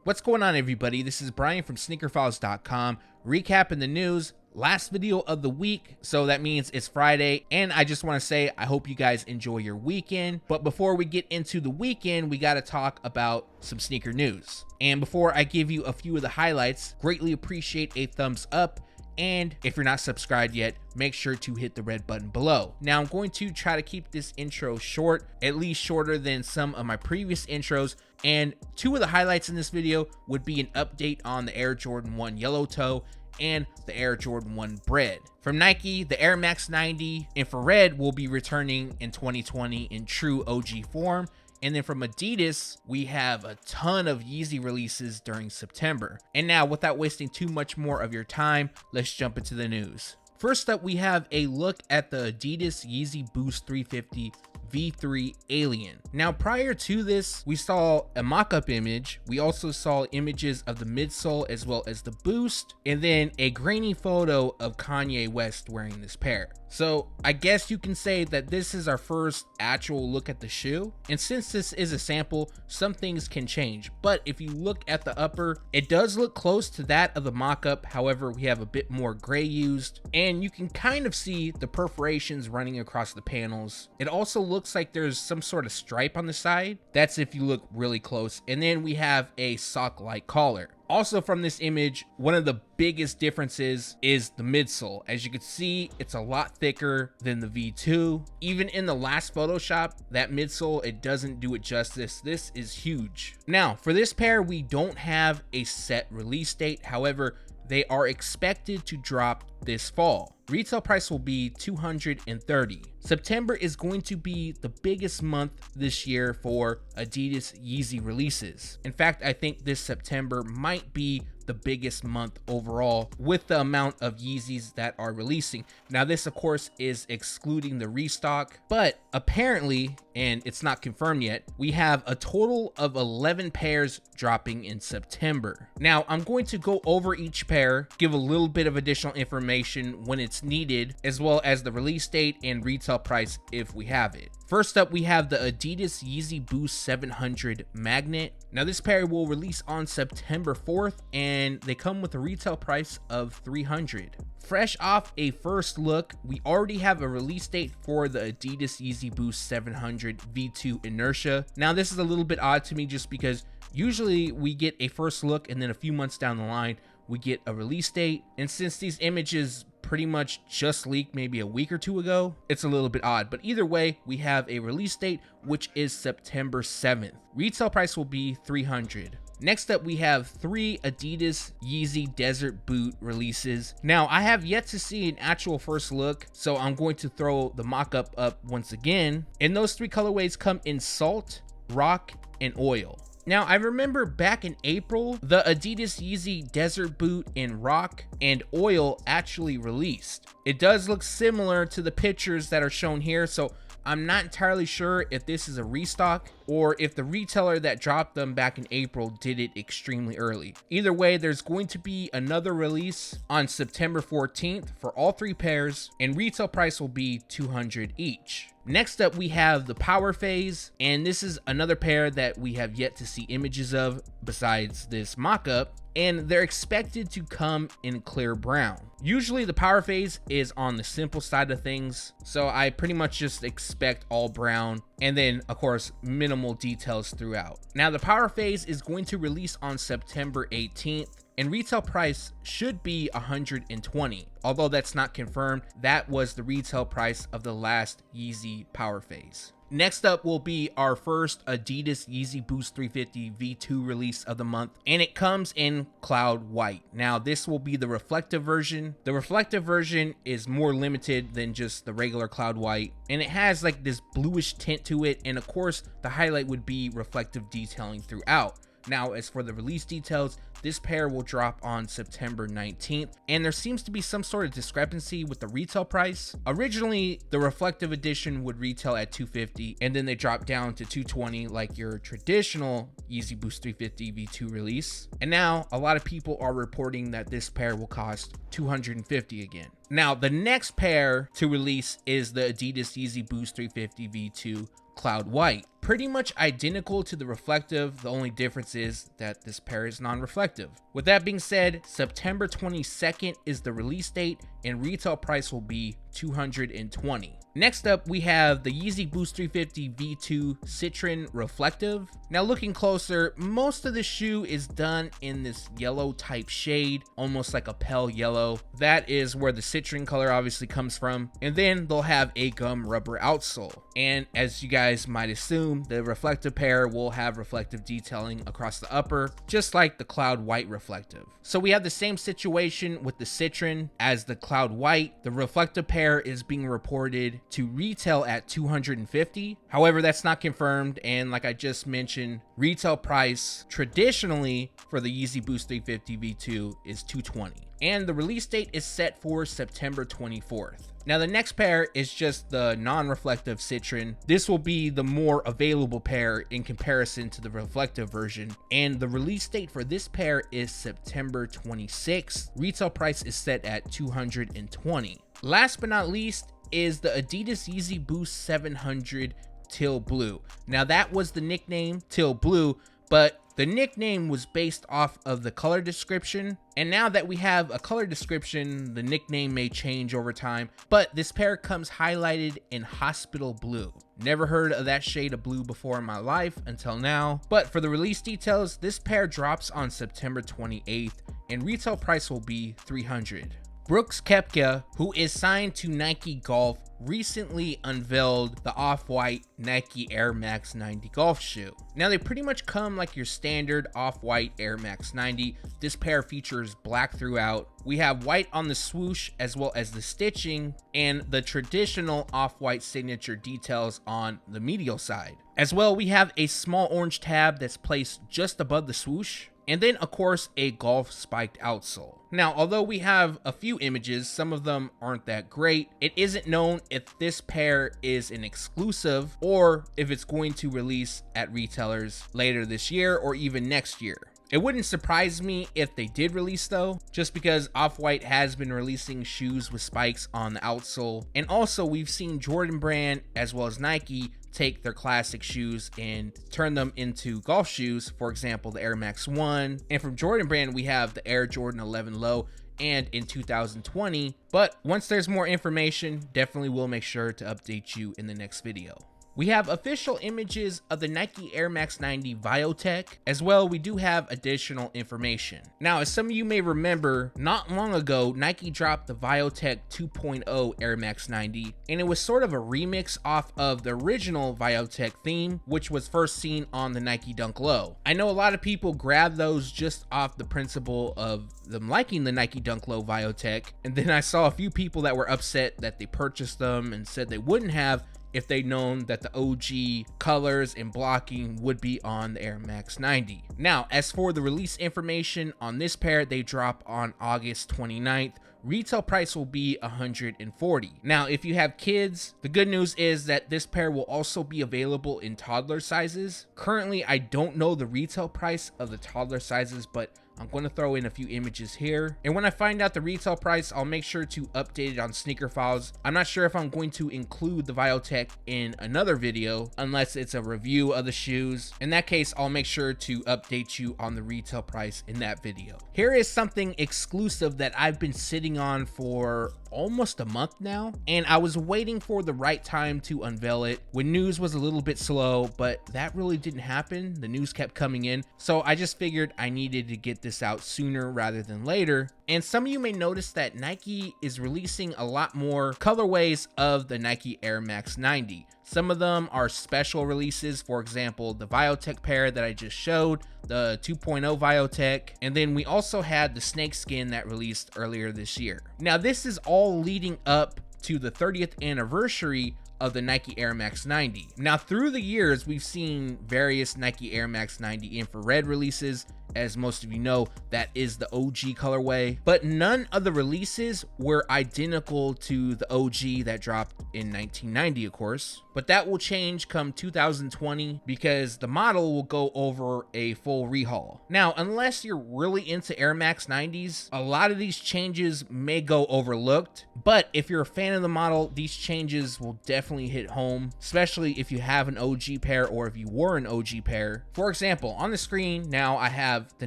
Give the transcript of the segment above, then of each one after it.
What's going on, everybody? This is Brian from SneakerFiles.com, recapping the news. Last video of the week, so that means it's Friday, and I just want to say I hope you guys enjoy your weekend. But before we get into the weekend, we got to talk about some sneaker news. And before I give you a few of the highlights, greatly appreciate a thumbs up. And if you're not subscribed yet, make sure to hit the red button below. Now, I'm going to try to keep this intro short, at least shorter than some of my previous intros. And two of the highlights in this video would be an update on the Air Jordan 1 Yellow Toe and the Air Jordan 1 Bred. From Nike, the Air Max 90 infrared will be returning in 2020 in true OG form. And then from Adidas, we have a ton of Yeezy releases during September. And now, without wasting too much more of your time, let's jump into the news. First up, we have a look at the Adidas Yeezy Boost 350 V3 Alien. Now, prior to this, we saw a mock-up image. We also saw images of the midsole as well as the Boost, and then a grainy photo of Kanye West wearing this pair. So I guess you can say that this is our first actual look at the shoe. And since this is a sample, some things can change. But if you look at the upper, it does look close to that of the mock-up. However, we have a bit more gray used, and you can kind of see the perforations running across the panels. It also looks like there's some sort of stripe on the side. That's if you look really close. And then we have a sock-like collar. Also from this image, one of the biggest differences is the midsole. As you can see, it's a lot thicker than the V2. Even in the last Photoshop, that midsole, it doesn't do it justice. This is huge. Now, for this pair, we don't have a set release date. However, they are expected to drop this fall. Retail price will be $230. September is going to be the biggest month this year for Adidas Yeezy releases. In fact, I think this September might be the biggest month overall with the amount of Yeezys that are releasing. Now, this of course is excluding the restock, but apparently, and it's not confirmed yet, we have a total of 11 pairs dropping in September. Now, I'm going to go over each pair, give a little bit of additional information when it's needed, as well as the release date and retail price if we have it. First up, we have the Adidas Yeezy Boost 700 Magnet. Now, this pair will release on September 4th, and they come with a retail price of $300. Fresh off a first look, we already have a release date for the Adidas Yeezy Boost 700 V2 Inertia. Now, this is a little bit odd to me just because usually we get a first look and then a few months down the line, we get a release date. And since these images pretty much just leaked maybe a week or two ago, it's a little bit odd. But either way, we have a release date, which is September 7th. Retail price will be $300. Next up, we have 3 Adidas Yeezy Desert Boot releases. Now, I have yet to see an actual first look, so I'm going to throw the mock-up up once again. And those 3 colorways come in Salt, Rock, and Oil. Now, I remember back in April, the Adidas Yeezy Desert Boot in Rock and Oil actually released. It does look similar to the pictures that are shown here, so I'm not entirely sure if this is a restock or if the retailer that dropped them back in April did it extremely early. Either way, there's going to be another release on September 14th for all 3 pairs, and retail price will be $200 each. Next up, we have the Power Phase, and this is another pair that we have yet to see images of besides this mock-up, and they're expected to come in clear brown. Usually the Power Phase is on the simple side of things, so I pretty much just expect all brown, and then of course minimal details throughout. Now, the Power Phase is going to release on September 18th, and retail price should be $120. Although that's not confirmed, that was the retail price of the last Yeezy Power Phase. Next up will be our first Adidas Yeezy Boost 350 V2 release of the month, and it comes in Cloud White. Now, this will be the reflective version. The reflective version is more limited than just the regular Cloud White, and it has like this bluish tint to it, and of course, the highlight would be reflective detailing throughout. Now, as for the release details, this pair will drop on September 19th, and there seems to be some sort of discrepancy with the retail price. Originally, the reflective edition would retail at $250, and then they dropped down to $220 like your traditional Yeezy Boost 350 V2 release. And now, a lot of people are reporting that this pair will cost $250 again. Now, the next pair to release is the Adidas Yeezy Boost 350 V2 Cloud White. Pretty much identical to the reflective, the only difference is that this pair is non-reflective. With that being said, September 22nd is the release date and retail price will be $220. Next up, we have the Yeezy Boost 350 V2 Citron Reflective. Now looking closer, most of the shoe is done in this yellow type shade, almost like a pale yellow. That is where the citron color obviously comes from. And then they'll have a gum rubber outsole. And as you guys might assume, the reflective pair will have reflective detailing across the upper, just like the Cloud White reflective. So we have the same situation with the citron as the Cloud White. The reflective pair is being reported to retail at $250. However, that's not confirmed, and like I just mentioned, retail price traditionally for the Yeezy Boost 350 V2 is $220, and the release date is set for September 24th. Now the next pair is just the non-reflective citron. This will be the more available pair in comparison to the reflective version, and the release date for this pair is September 26th. Retail price is set at $220. Last but not least is the Adidas Yeezy Boost 700 Teal Blue. Now that was the nickname Teal Blue, but the nickname was based off of the color description, and now that we have a color description, the nickname may change over time, but this pair comes highlighted in hospital blue. Never heard of that shade of blue before in my life until now, but for the release details, this pair drops on September 28th, and retail price will be $300. Brooks Koepka, who is signed to Nike Golf, recently unveiled the OffWhite Nike Air Max 90 golf shoe. Now they pretty much come like your standard OffWhite Air Max 90. This pair features black throughout. We have white on the swoosh as well as the stitching and the traditional OffWhite signature details on the medial side. As well, we have a small orange tab that's placed just above the swoosh, and then of course a golf spiked outsole. Now, although we have a few images, some of them aren't that great. It isn't known if this pair is an exclusive or if it's going to release at retailers later this year or even next year. It wouldn't surprise me if they did release though, just because Off-White has been releasing shoes with spikes on the outsole. And also we've seen Jordan Brand as well as Nike take their classic shoes and turn them into golf shoes. For example, the Air Max 1. And from Jordan Brand, we have the Air Jordan 11 Low and in 2020. But once there's more information, definitely will make sure to update you in the next video. We have official images of the Nike Air Max 90 Biotech. As well, we do have additional information. Now, as some of you may remember, not long ago, Nike dropped the Biotech 2.0 Air Max 90, and it was sort of a remix off of the original Biotech theme, which was first seen on the Nike Dunk Low. I know a lot of people grab those just off the principle of them liking the Nike Dunk Low Biotech, and then I saw a few people that were upset that they purchased them and said they wouldn't have if they'd known that the OG colors and blocking would be on the Air Max 90. Now, as for the release information on this pair, they drop on August 29th. Retail price will be $140. Now, if you have kids, the good news is that this pair will also be available in toddler sizes. Currently, I don't know the retail price of the toddler sizes, but I'm going to throw in a few images here. And when I find out the retail price, I'll make sure to update it on Sneaker Files. I'm not sure if I'm going to include the Viotech in another video, unless it's a review of the shoes. In that case, I'll make sure to update you on the retail price in that video. Here is something exclusive that I've been sitting on for almost a month now, and I was waiting for the right time to unveil it when news was a little bit slow, but that really didn't happen. The news kept coming in, so I just figured I needed to get this out sooner rather than later. And some of you may notice that Nike is releasing a lot more colorways of the Nike Air Max 90. Some of them are special releases, for example, the Biotech pair that I just showed, the 2.0 Biotech, and then we also had the snakeskin that released earlier this year. Now, this is all leading up to the 30th anniversary of the Nike Air Max 90. Now, through the years, we've seen various Nike Air Max 90 infrared releases, As most of you know, that is the OG colorway, but none of the releases were identical to the OG that dropped in 1990, of course. But that will change come 2020 because the model will go over a full rehaul. Now, unless you're really into Air Max 90s, a lot of these changes may go overlooked, but if you're a fan of the model, these changes will definitely hit home, especially if you have an OG pair or if you were an OG pair. For example, on the screen now I have the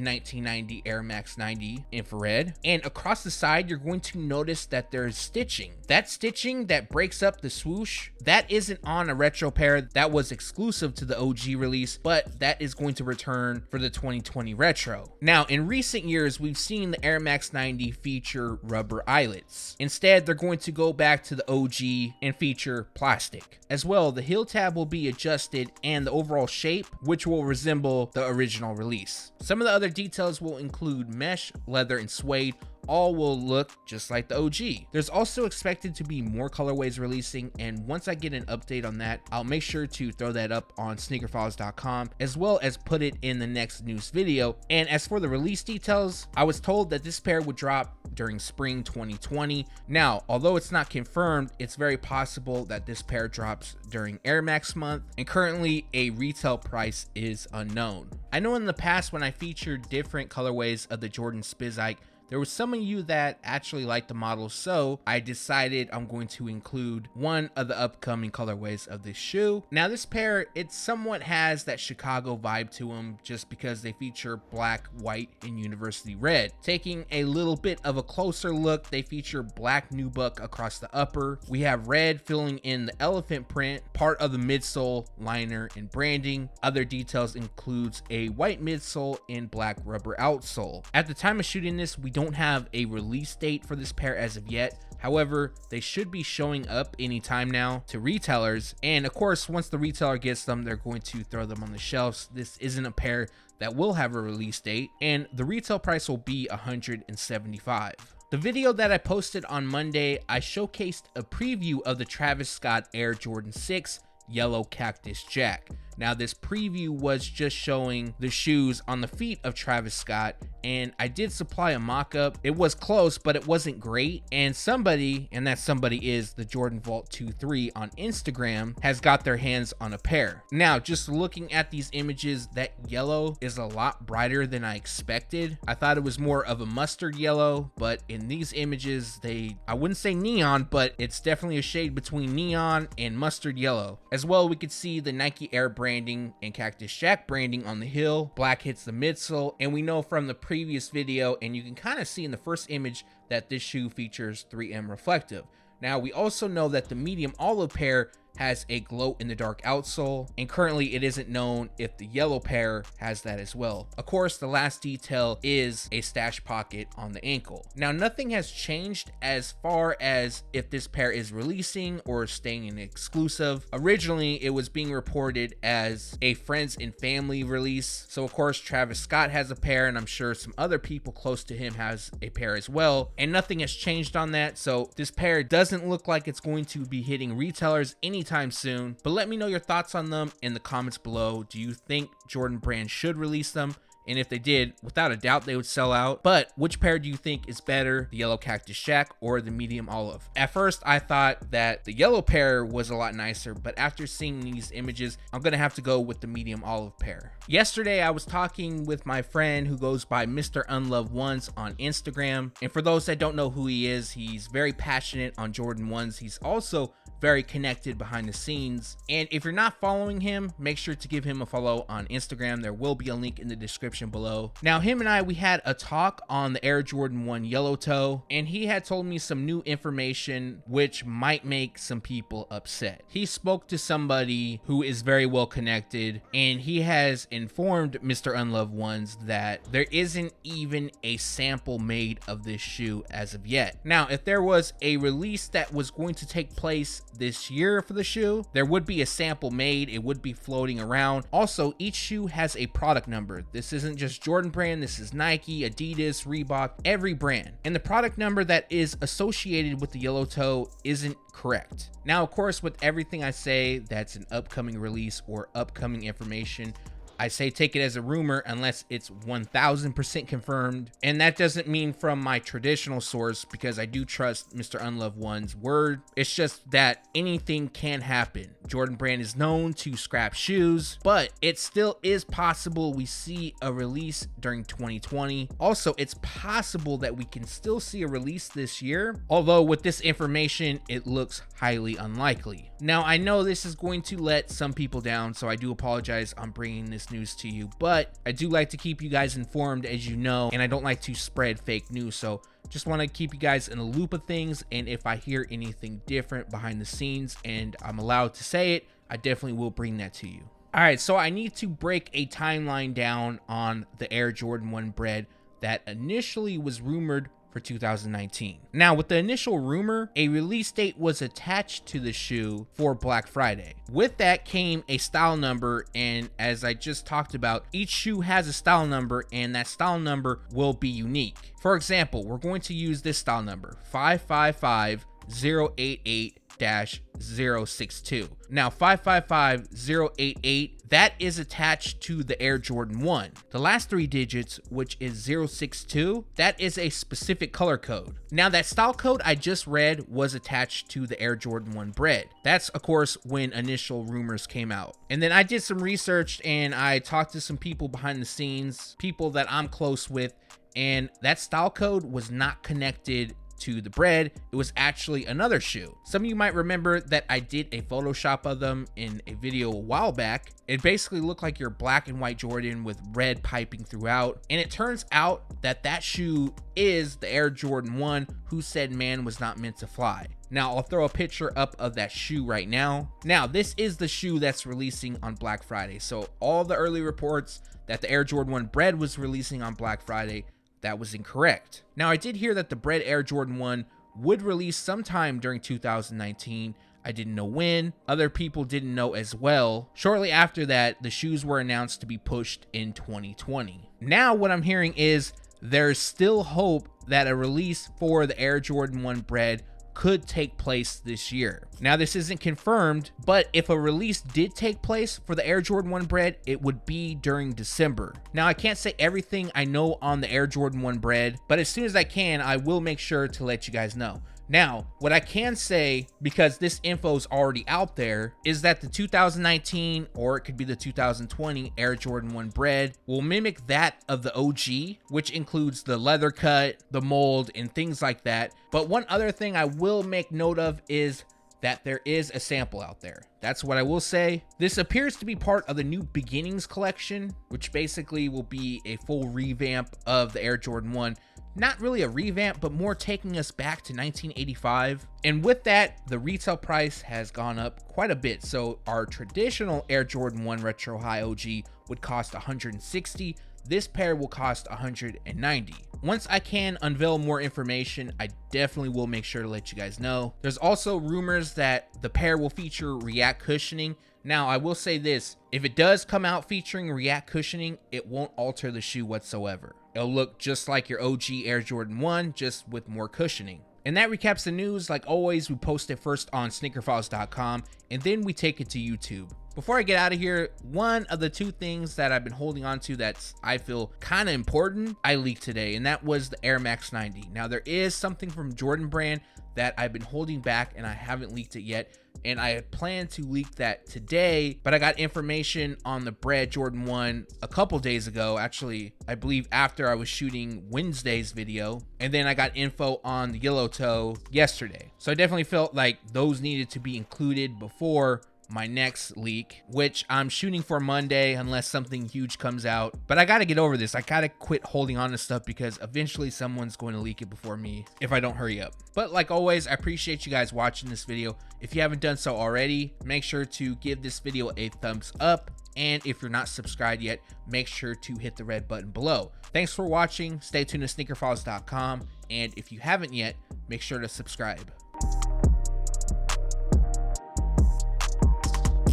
1990 Air Max 90 infrared, and across the side you're going to notice that there's stitching. That stitching that breaks up the swoosh, that isn't on a retro pair. That was exclusive to the OG release, but that is going to return for the 2020 retro. Now, in recent years, we've seen the Air Max 90 feature rubber eyelets. Instead, they're going to go back to the OG and feature plastic. As well, the heel tab will be adjusted and the overall shape, which will resemble the original release. Some of the other details will include mesh, leather, and suede. All will look just like the OG. There's also expected to be more colorways releasing, and once I get an update on that, I'll make sure to throw that up on SneakerFiles.com, as well as put it in the next news video. And as for the release details, I was told that this pair would drop during spring 2020. Now, although it's not confirmed, it's very possible that this pair drops during Air Max month, and currently a retail price is unknown. I know in the past when I featured different colorways of the Jordan Spizike, there was some of you that actually liked the model, so I decided I'm going to include one of the upcoming colorways of this shoe. Now this pair, it somewhat has that Chicago vibe to them just because they feature black, white, and university red. Taking a little bit of a closer look, they feature black nubuck across the upper. We have red filling in the elephant print, part of the midsole, liner, and branding. Other details includes a white midsole and black rubber outsole. At the time of shooting this, we don't have a release date for this pair as of yet. However, they should be showing up anytime now to retailers, and of course once the retailer gets them, they're going to throw them on the shelves. This isn't a pair that will have a release date, and the retail price will be $175. The video that I posted on Monday, I showcased a preview of the Travis Scott Air Jordan 6 Yellow Cactus Jack. Now this preview was just showing the shoes on the feet of Travis Scott, and I did supply a mock-up. It was close, but it wasn't great, and somebody, and that somebody is the Jordan Vault 23 on Instagram, has got their hands on a pair. Now just looking at these images, that yellow is a lot brighter than I expected. I thought it was more of a mustard yellow, but in these images, I wouldn't say neon, but it's definitely a shade between neon and mustard yellow. As well, we could see the Nike Air branding and Cactus Jack branding on the heel. Black hits the midsole, and we know from the previous video, and you can kind of see in the first image, that this shoe features 3M reflective. Now we also know that the medium olive pair has a glow in the dark outsole, and currently it isn't known if the yellow pair has that as well. Of course, the last detail is a stash pocket on the ankle. Now nothing has changed as far as if this pair is releasing or staying an exclusive. Originally it was being reported as a friends and family release, so of course Travis Scott has a pair, and I'm sure some other people close to him has a pair as well, and nothing has changed on that. So this pair doesn't look like it's going to be hitting retailers anytime soon, but let me know your thoughts on them in the comments below. Do you think Jordan Brand should release them? And if they did, without a doubt they would sell out. But which pair do you think is better, the Yellow Cactus Jack or the medium olive? At first I thought that the yellow pair was a lot nicer, but after seeing these images, I'm gonna have to go with the medium olive pair. Yesterday I was talking with my friend who goes by Mr. Unloved Ones on Instagram, and for those that don't know who he is, he's very passionate on Jordan 1s. He's also very connected behind the scenes, and if you're not following him, make sure to give him a follow on Instagram. There will be a link in the description below. Now him and we had a talk on the Air Jordan 1 yellow toe, and he had told me some new information which might make some people upset. He spoke to somebody who is very well connected, and he has informed Mr. Unloved Ones that there isn't even a sample made of this shoe as of yet. Now if there was a release that was going to take place this year for the shoe, there would be a sample made. It would be floating around. Also, each shoe has a product number. This isn't just Jordan Brand, this is Nike, Adidas, Reebok, every brand, and the product number that is associated with the yellow toe isn't correct. Now of course, with everything I say that's an upcoming release or upcoming information, I say take it as a rumor unless it's 1000% confirmed. And that doesn't mean from my traditional source, because I do trust Mr. Unloved One's word. It's just that anything can happen. Jordan Brand is known to scrap shoes, but it still is possible we see a release during 2020. Also, it's possible that we can still see a release this year, although with this information, it looks highly unlikely. Now, I know this is going to let some people down, so I do apologize on bringing this news to you, but I do like to keep you guys informed, as you know, and I don't like to spread fake news, so just want to keep you guys in the loop of things. And if I hear anything different behind the scenes and I'm allowed to say it, I definitely will bring that to you. All right, so I need to break a timeline down on the Air Jordan 1 Bred that initially was rumored for 2019. Now, with the initial rumor, a release date was attached to the shoe for Black Friday. With that came a style number, and as I just talked about, each shoe has a style number, and that style number will be unique. For example, we're going to use this style number, 555088-062. Now, 555088, that is attached to the Air Jordan 1. The last three digits, which is 062, that is a specific color code. Now, that style code I just read was attached to the Air Jordan 1 Bred. That's, of course, when initial rumors came out. And then I did some research and I talked to some people behind the scenes, people that I'm close with, and that style code was not connected to the Bred. It was actually another shoe. Some of you might remember that I did a Photoshop of them in a video a while back. It basically looked like your black and white Jordan with red piping throughout. And it turns out that that shoe is the Air Jordan 1 Who Said Man Was Not Meant to Fly. Now, I'll throw a picture up of that shoe right now. Now, this is the shoe that's releasing on Black Friday. So all the early reports that the Air Jordan 1 Bred was releasing on Black Friday, that was incorrect. Now, I did hear that the Bred Air Jordan 1 would release sometime during 2019. I didn't know when. Other people didn't know as well. Shortly after that, the shoes were announced to be pushed in 2020. Now, what I'm hearing is there's still hope that a release for the Air Jordan 1 Bred could take place this year. Now, this isn't confirmed, but if a release did take place for the Air Jordan 1 Bred, it would be during December. Now, I can't say everything I know on the Air Jordan 1 Bred, but as soon as I can, I will make sure to let you guys know. Now, what I can say, because this info is already out there, is that the 2019, or it could be the 2020 Air Jordan 1 Bred will mimic that of the OG, which includes the leather cut, the mold, and things like that. But one other thing I will make note of is that there is a sample out there. That's what I will say. This appears to be part of the New Beginnings collection, which basically will be a full revamp of the Air Jordan 1. Not really a revamp, but more taking us back to 1985. And with that, the retail price has gone up quite a bit. So our traditional Air Jordan 1 Retro High OG would cost $160. This pair will cost $190. Once I can unveil more information, I definitely will make sure to let you guys know. There's also rumors that the pair will feature React cushioning. Now, I will say this, if it does come out featuring React cushioning, it won't alter the shoe whatsoever. It'll look just like your OG Air Jordan 1, just with more cushioning. And that recaps the news. Like always, we post it first on SneakerFiles.com, and then we take it to YouTube. Before I get out of here, one of the two things that I've been holding on to that's I feel kind of important, I leaked today, and that was the Air Max 90. Now, there is something from Jordan Brand that I've been holding back and I haven't leaked it yet, and I had planned to leak that today, but I got information on the Bred Jordan 1 a couple days ago, actually I believe after I was shooting Wednesday's video, and then I got info on the Yellow Toe yesterday. So I definitely felt like those needed to be included before my next leak, which I'm shooting for Monday unless something huge comes out. But I gotta get over this. I gotta quit holding on to stuff because eventually someone's going to leak it before me if I don't hurry up. But like always, I appreciate you guys watching this video. If you haven't done so already, make sure to give this video a thumbs up. And if you're not subscribed yet, make sure to hit the red button below. Thanks for watching. Stay tuned to SneakerFiles.com. And if you haven't yet, make sure to subscribe.